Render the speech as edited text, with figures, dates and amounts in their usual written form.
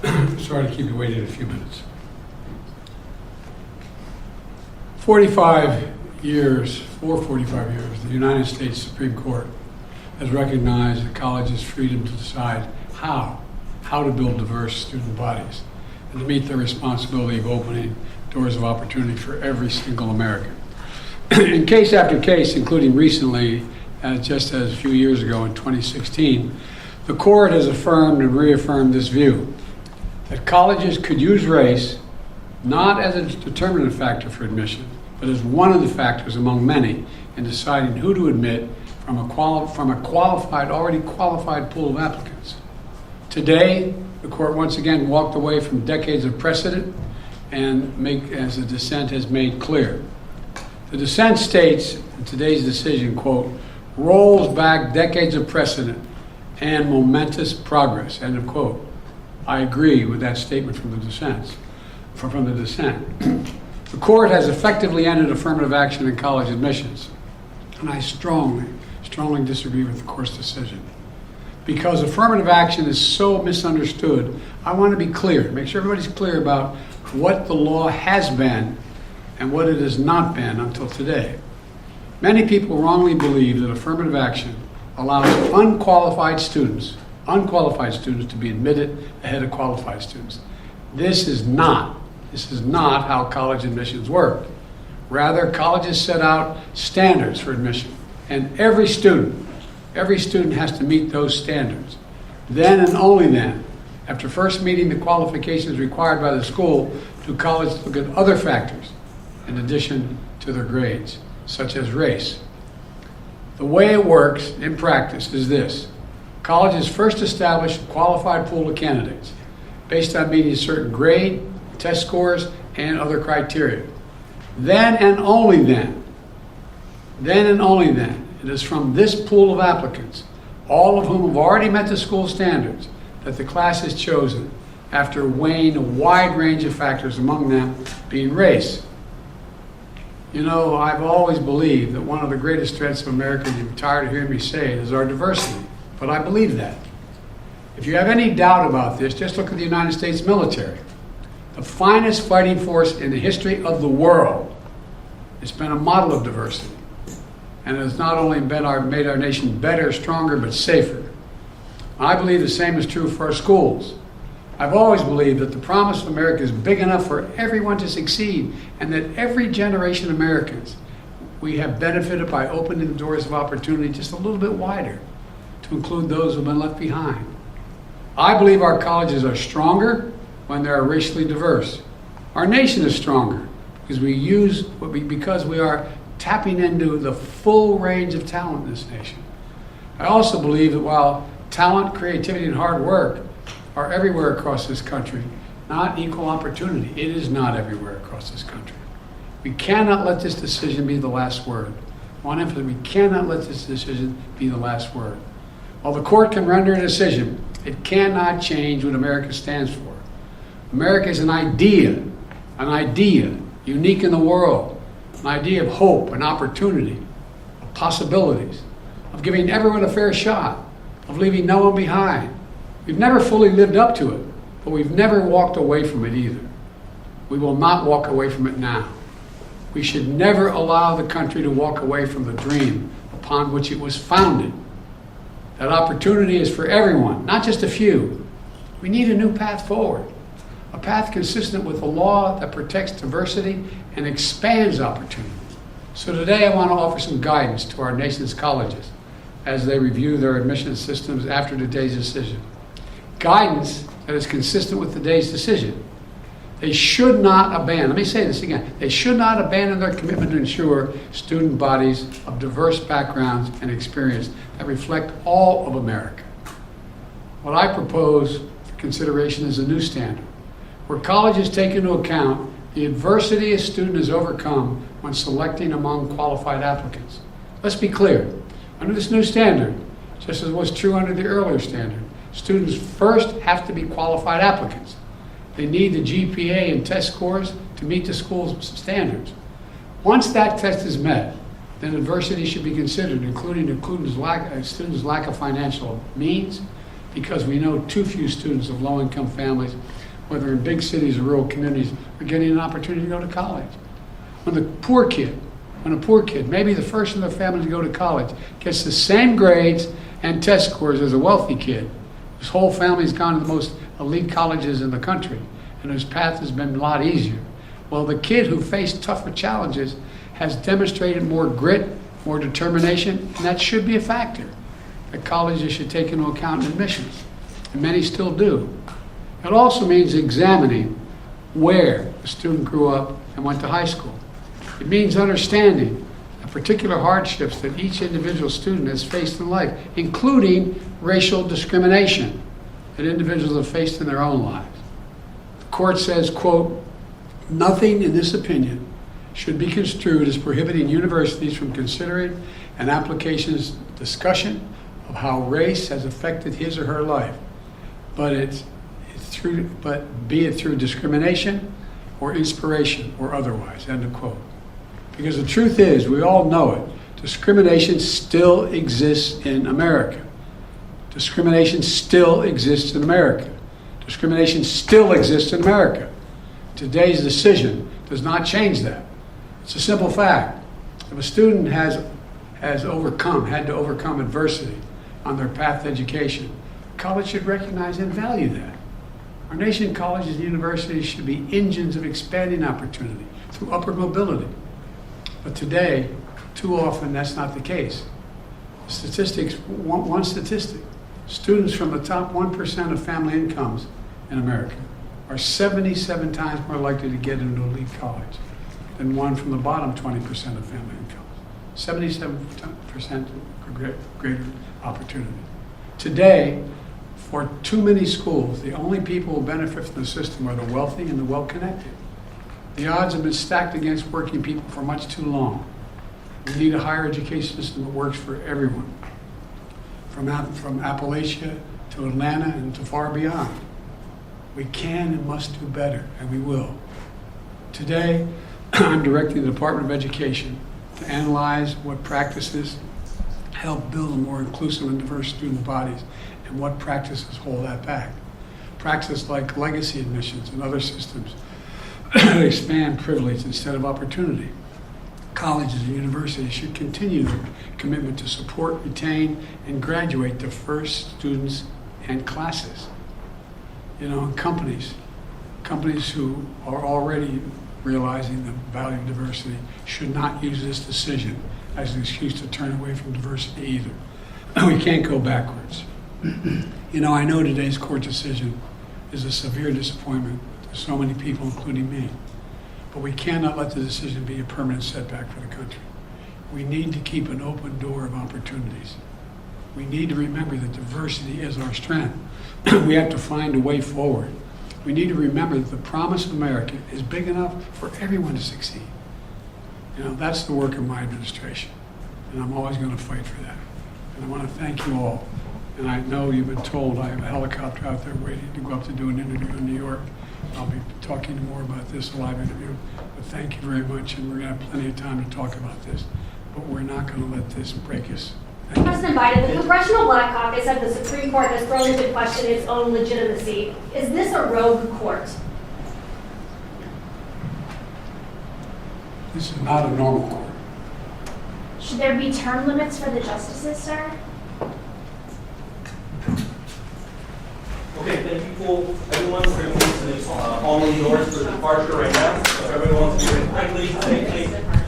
Sorry to keep you waiting a few minutes. 45 years, the United States Supreme Court has recognized the college's freedom to decide how to build diverse student bodies and to meet their responsibility of opening doors of opportunity for every single American. In case after case, including recently, just as a few years ago in 2016, the court has affirmed and reaffirmed this view that colleges could use race not as a determinative factor for admission, but as one of the factors among many in deciding who to admit from a already qualified pool of applicants. Today, the court once again walked away from decades of precedent and as the dissent has made clear. The dissent states in today's decision, quote, rolls back decades of precedent and momentous progress, end of quote. I agree with that statement from the dissent. The court has effectively ended affirmative action in college admissions, and I strongly disagree with the court's decision. Because affirmative action is so misunderstood, I want to be clear, make sure everybody's clear about what the law has been and what it has not been until today. Many people wrongly believe that affirmative action allows unqualified students to be admitted ahead of qualified students. This is not how college admissions work. Rather, colleges set out standards for admission, and every student has to meet those standards. Then and only then, after first meeting the qualifications required by the school, do colleges look at other factors in addition to their grades, such as race. The way it works in practice is this. Colleges first establish a qualified pool of candidates based on meeting a certain grade, test scores, and other criteria. Then and only then, it is from this pool of applicants, all of whom have already met the school standards, that the class is chosen after weighing a wide range of factors, among them being race. You know, I've always believed that one of the greatest threats of America, and you're tired of hearing me say it, is our diversity. But I believe that. If you have any doubt about this, just look at the United States military. The finest fighting force in the history of the world. It's been a model of diversity. And it has not only made our nation better, stronger, but safer. I believe the same is true for our schools. I've always believed that the promise of America is big enough for everyone to succeed, and that every generation of Americans, we have benefited by opening the doors of opportunity just a little bit wider to include those who have been left behind. I believe our colleges are stronger when they are racially diverse. Our nation is stronger because we are tapping into the full range of talent in this nation. I also believe that while talent, creativity, and hard work are everywhere across this country, not equal opportunity. It is not everywhere across this country. We cannot let this decision be the last word. I want to emphasize, we cannot let this decision be the last word. While the court can render a decision, it cannot change what America stands for. America is an idea unique in the world, an idea of hope and opportunity, of possibilities, of giving everyone a fair shot, of leaving no one behind. We've never fully lived up to it, but we've never walked away from it either. We will not walk away from it now. We should never allow the country to walk away from the dream upon which it was founded. That opportunity is for everyone, not just a few. We need a new path forward, a path consistent with a law that protects diversity and expands opportunity. So today I want to offer some guidance to our nation's colleges as they review their admission systems after today's decision. Guidance that is consistent with today's decision. They should not abandon, let me say this again, they should not abandon their commitment to ensure student bodies of diverse backgrounds and experience that reflect all of America. What I propose for consideration is a new standard, where colleges take into account the adversity a student has overcome when selecting among qualified applicants. Let's be clear, under this new standard, just as was true under the earlier standard, students first have to be qualified applicants. They need the GPA and test scores to meet the school's standards. Once that test is met, then adversity should be considered, including a student's lack of financial means, because we know too few students of low-income families, whether in big cities or rural communities, are getting an opportunity to go to college. When a poor kid, maybe the first in their family to go to college, gets the same grades and test scores as a wealthy kid, whose whole family's gone to the most elite colleges in the country, and whose path has been a lot easier. Well, the kid who faced tougher challenges has demonstrated more grit, more determination, and that should be a factor that colleges should take into account in admissions, and many still do. It also means examining where the student grew up and went to high school. It means understanding the particular hardships that each individual student has faced in life, including racial discrimination that individuals have faced in their own lives. The court says, quote, "Nothing in this opinion should be construed as prohibiting universities from considering an application's discussion of how race has affected his or her life, but be it through discrimination or inspiration or otherwise," end of quote. Because the truth is, we all know it, discrimination still exists in America. Discrimination still exists in America. Discrimination still exists in America. Today's decision does not change that. It's a simple fact. If a student had to overcome adversity on their path to education, college should recognize and value that. Our nation's colleges and universities should be engines of expanding opportunity through upward mobility. But today, too often, that's not the case. Statistics, one statistic, students from the top 1% of family incomes in America are 77 times more likely to get into elite college than one from the bottom 20% of family incomes. 77% greater opportunity. Today, for too many schools, the only people who benefit from the system are the wealthy and the well-connected. The odds have been stacked against working people for much too long. We need a higher education system that works for everyone, from Appalachia to Atlanta and to far beyond. We can and must do better, and we will. Today, I'm directing the Department of Education to analyze what practices help build a more inclusive and diverse student bodies and what practices hold that back. Practices like legacy admissions and other systems expand privilege instead of opportunity. Colleges and universities should continue their commitment to support, retain, and graduate diverse students and classes. And companies who are already realizing the value of diversity should not use this decision as an excuse to turn away from diversity either. We can't go backwards. I know today's court decision is a severe disappointment to so many people, including me. But we cannot let the decision be a permanent setback for the country. We need to keep an open door of opportunities. We need to remember that diversity is our strength. We have to find a way forward. We need to remember that the promise of America is big enough for everyone to succeed. That's the work of my administration, and I'm always going to fight for that. And I want to thank you all. And I know you've been told I have a helicopter out there waiting to go up to do an interview in New York. I'll be talking more about this live interview. But thank you very much, and we're going to have plenty of time to talk about this. But we're not going to let this break us. President Biden, the Congressional Black Caucus said the Supreme Court has thrown into question its own legitimacy. Is this a rogue court? This is not a normal court. Should there be term limits for the justices, sir? Okay, thank you all, everyone, for your this all indoors for departure right now. So if everyone wants to do it quickly, safely,